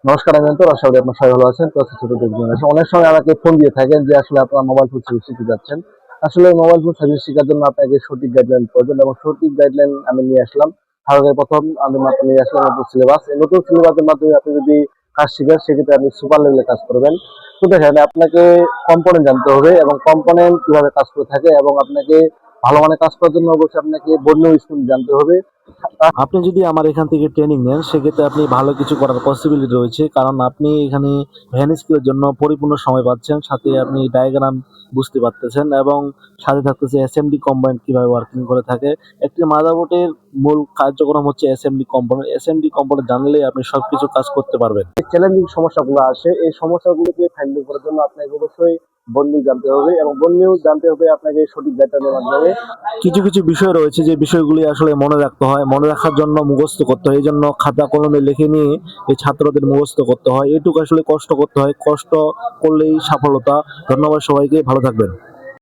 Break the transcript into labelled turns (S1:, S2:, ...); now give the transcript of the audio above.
S1: নমস্কার, আমি অন্তর। আশা করি আপনার সবাই ভালো আছেন। তো ছোট দেখবেন অনেক সময় আমাকে ফোন দিয়ে থাকেন যে আসলে আপনারা মোবাইল ফোন সার্ভিস শিখতে যাচ্ছেন। আসলে মোবাইল ফোন সার্ভিস শেখার জন্য আপনাকে সঠিক গাইডলাইন প্রয়োজন এবং সঠিক গাইডলাইন আমি নিয়ে আসলাম। সরকারের প্রথম আমি মাত্র নিয়ে আসলাম নতুন সিলেবাস। এই নতুন সিলেবাসের মাধ্যমে আপনি যদি কাজ শিখেন সেক্ষেত্রে আপনি সুপার লেভেলে কাজ করবেন। তো দেখেন, আপনাকে কম্পোনেন্ট জানতে হবে এবং কম্পোনেন্ট কিভাবে কাজ করে থাকে এবং আপনাকে ভালো মানের কাজ করার জন্য অবশ্যই আপনাকে বর্ণীয় স্কিল জানতে হবে।
S2: আপনি যদি আমার এখান থেকে ট্রেনিং নেন সেক্ষেত্রে আপনি ভালো কিছু করার পসিবিলিটি রয়েছে, কারণ আপনি এখানে হ্যান্ড স্কিলের জন্য পরিপূর্ণ সময় পাচ্ছেন, সাথে আপনি ডায়াগ্রাম বুঝতে পারতেছেন এবং সাথে থাকতেছে এসএমডি কম্পোনেন্ট কিভাবে ওয়ার্কিং করে থাকে। একটি মাদারবোর্ডের মূল কার্যক্রম হচ্ছে এসএমডি কম্পোনেন্ট জানলেই আপনি সবকিছু কাজ করতে পারবেন।
S1: চ্যালেঞ্জিং সমস্যাগুলো আসে, এই সমস্যাগুলোকে হ্যান্ডেল করার জন্য আপনাকে অবশ্যই বন্ডিং জানতে হবে এবং বন্ডিং জানতে হবে আপনাকে সঠিক গাইডলাইনের মাধ্যমে।
S2: কিছু কিছু বিষয় রয়েছে যে বিষয়গুলি আসলে মনে রাখতে হয়, মনে রাখার জন্য মুখস্থ করতে হয়, এই জন্য খাতা কলমে লিখে নিয়ে এই ছাত্রদের মুখস্থ করতে হয়। এটুকু আসলে কষ্ট করতে হয়, কষ্ট করলেই সফলতা। ধন্যবাদ সবাইকে, ভালো থাকবেন।